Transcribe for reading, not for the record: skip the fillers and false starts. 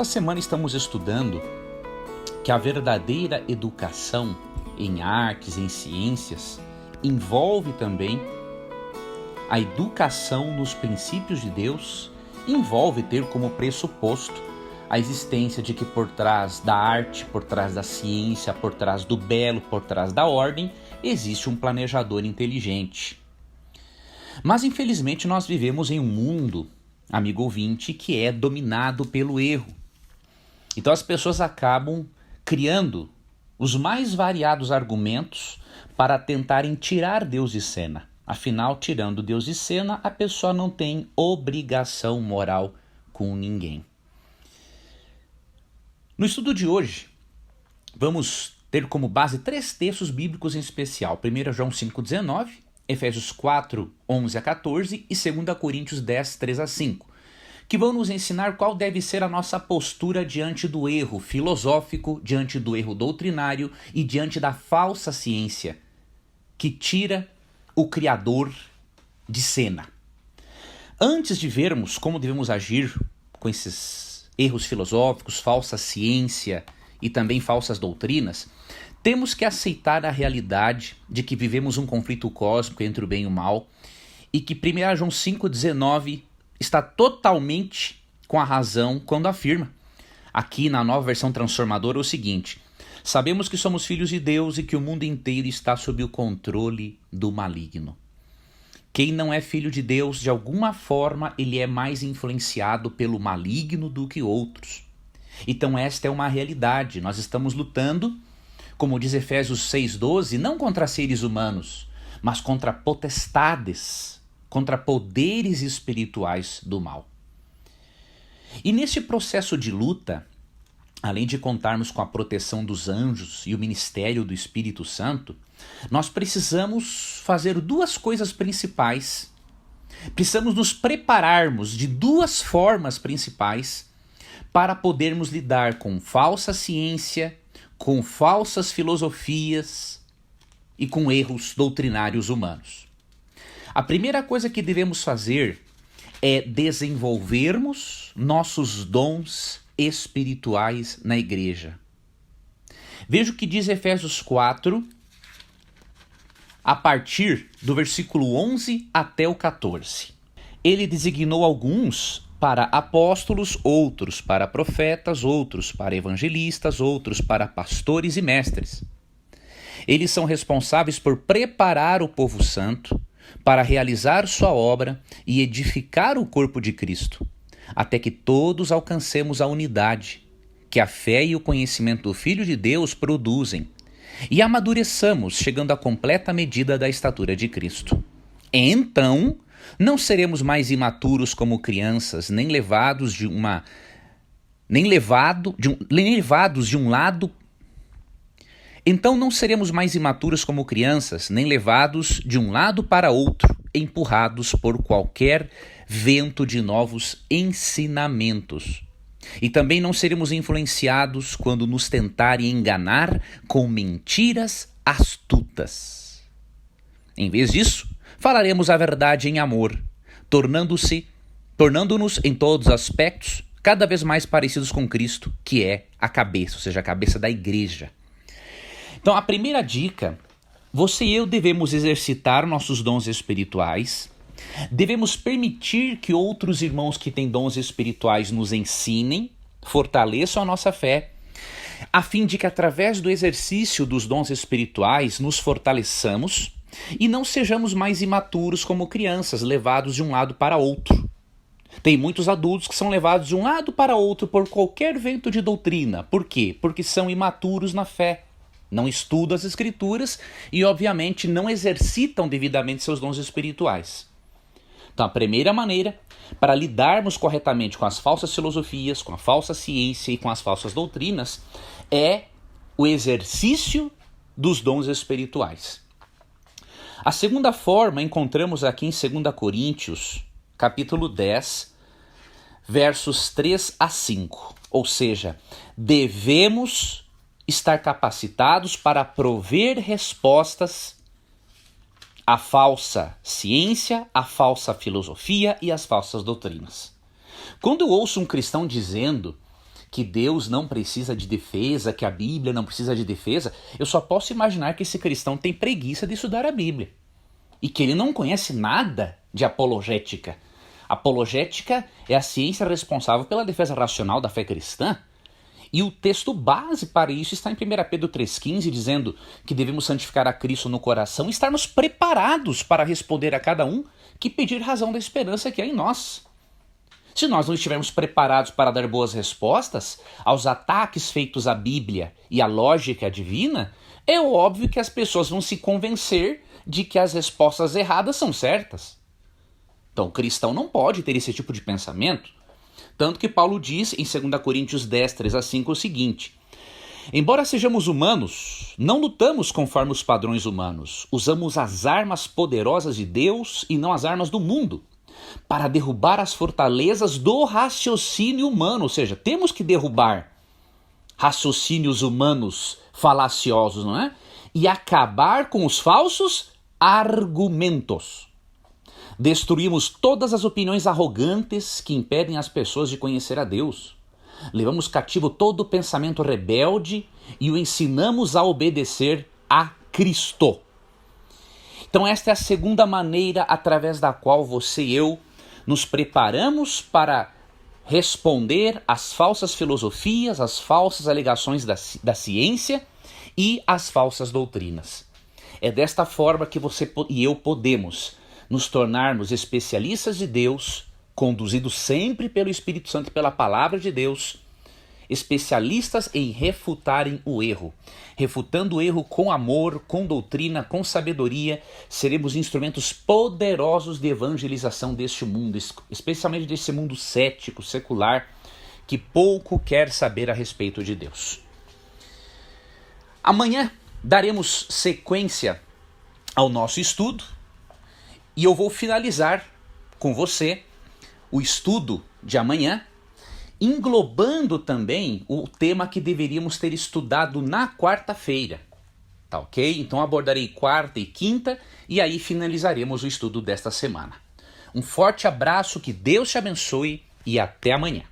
Esta semana estamos estudando que a verdadeira educação em artes, em ciências, envolve também a educação nos princípios de Deus, envolve ter como pressuposto a existência de que por trás da arte, por trás da ciência, por trás do belo, por trás da ordem, existe um planejador inteligente. Mas infelizmente nós vivemos em um mundo, amigo ouvinte, que é dominado pelo erro. Então as pessoas acabam criando os mais variados argumentos para tentarem tirar Deus de cena. Afinal, tirando Deus de cena, a pessoa não tem obrigação moral com ninguém. No estudo de hoje, vamos ter como base 3 textos bíblicos em especial. 1 João 5,19, Efésios 4, 11 a 14 e 2 Coríntios 10, 3 a 5, que vão nos ensinar qual deve ser a nossa postura diante do erro filosófico, diante do erro doutrinário e diante da falsa ciência, que tira o Criador de cena. Antes de vermos como devemos agir com esses erros filosóficos, falsa ciência e também falsas doutrinas, temos que aceitar a realidade de que vivemos um conflito cósmico entre o bem e o mal e que 1 João 5,19 está totalmente com a razão quando afirma, aqui na nova versão transformadora, o seguinte: sabemos que somos filhos de Deus e que o mundo inteiro está sob o controle do maligno. Quem não é filho de Deus, de alguma forma, ele é mais influenciado pelo maligno do que outros. Então esta é uma realidade. Nós estamos lutando, como diz Efésios 6,12, não contra seres humanos, mas contra potestades, contra poderes espirituais do mal. E nesse processo de luta, além de contarmos com a proteção dos anjos e o ministério do Espírito Santo, nós precisamos fazer 2 coisas principais. Precisamos nos prepararmos de 2 formas principais para podermos lidar com falsa ciência, com falsas filosofias e com erros doutrinários humanos. A primeira coisa que devemos fazer é desenvolvermos nossos dons espirituais na igreja. Veja o que diz Efésios 4, a partir do versículo 11 até o 14. Ele designou alguns para apóstolos, outros para profetas, outros para evangelistas, outros para pastores e mestres. Eles são responsáveis por preparar o povo santo para realizar sua obra e edificar o corpo de Cristo, até que todos alcancemos a unidade que a fé e o conhecimento do Filho de Deus produzem e amadureçamos, chegando à completa medida da estatura de Cristo. Então, não seremos mais imaturos como crianças, nem levados de um lado. Então não seremos mais imaturos como crianças, nem levados de um lado para outro, empurrados por qualquer vento de novos ensinamentos. E também não seremos influenciados quando nos tentarem enganar com mentiras astutas. Em vez disso, falaremos a verdade em amor, tornando-nos em todos os aspectos cada vez mais parecidos com Cristo, que é a cabeça, ou seja, a cabeça da igreja. Então, a primeira dica: você e eu devemos exercitar nossos dons espirituais, devemos permitir que outros irmãos que têm dons espirituais nos ensinem, fortaleçam a nossa fé, a fim de que através do exercício dos dons espirituais nos fortaleçamos e não sejamos mais imaturos como crianças, levados de um lado para outro. Tem muitos adultos que são levados de um lado para outro por qualquer vento de doutrina. Por quê? Porque são imaturos na fé. Não estudam as Escrituras e, obviamente, não exercitam devidamente seus dons espirituais. Então, a primeira maneira para lidarmos corretamente com as falsas filosofias, com a falsa ciência e com as falsas doutrinas é o exercício dos dons espirituais. A segunda forma encontramos aqui em 2 Coríntios, capítulo 10, versos 3 a 5. Ou seja, devemos estar capacitados para prover respostas à falsa ciência, à falsa filosofia e às falsas doutrinas. Quando eu ouço um cristão dizendo que Deus não precisa de defesa, que a Bíblia não precisa de defesa, eu só posso imaginar que esse cristão tem preguiça de estudar a Bíblia e que ele não conhece nada de apologética. Apologética é a ciência responsável pela defesa racional da fé cristã. E o texto base para isso está em 1 Pedro 3,15, dizendo que devemos santificar a Cristo no coração e estarmos preparados para responder a cada um que pedir razão da esperança que há em nós. Se nós não estivermos preparados para dar boas respostas aos ataques feitos à Bíblia e à lógica divina, é óbvio que as pessoas vão se convencer de que as respostas erradas são certas. Então o cristão não pode ter esse tipo de pensamento. Tanto que Paulo diz em 2 Coríntios 10, 3-5 o seguinte: embora sejamos humanos, não lutamos conforme os padrões humanos. Usamos as armas poderosas de Deus e não as armas do mundo, para derrubar as fortalezas do raciocínio humano. Ou seja, temos que derrubar raciocínios humanos falaciosos, não é? E acabar com os falsos argumentos. Destruímos todas as opiniões arrogantes que impedem as pessoas de conhecer a Deus. Levamos cativo todo o pensamento rebelde e o ensinamos a obedecer a Cristo. Então esta é a segunda maneira através da qual você e eu nos preparamos para responder às falsas filosofias, às falsas alegações da ciência e às falsas doutrinas. É desta forma que você e eu podemos nos tornarmos especialistas de Deus, conduzidos sempre pelo Espírito Santo e pela Palavra de Deus, especialistas em refutarem o erro. Refutando o erro com amor, com doutrina, com sabedoria, seremos instrumentos poderosos de evangelização deste mundo, especialmente desse mundo cético, secular, que pouco quer saber a respeito de Deus. Amanhã daremos sequência ao nosso estudo e eu vou finalizar com você o estudo de amanhã, englobando também o tema que deveríamos ter estudado na quarta-feira, tá ok? Então abordarei quarta e quinta e aí finalizaremos o estudo desta semana. Um forte abraço, que Deus te abençoe e até amanhã.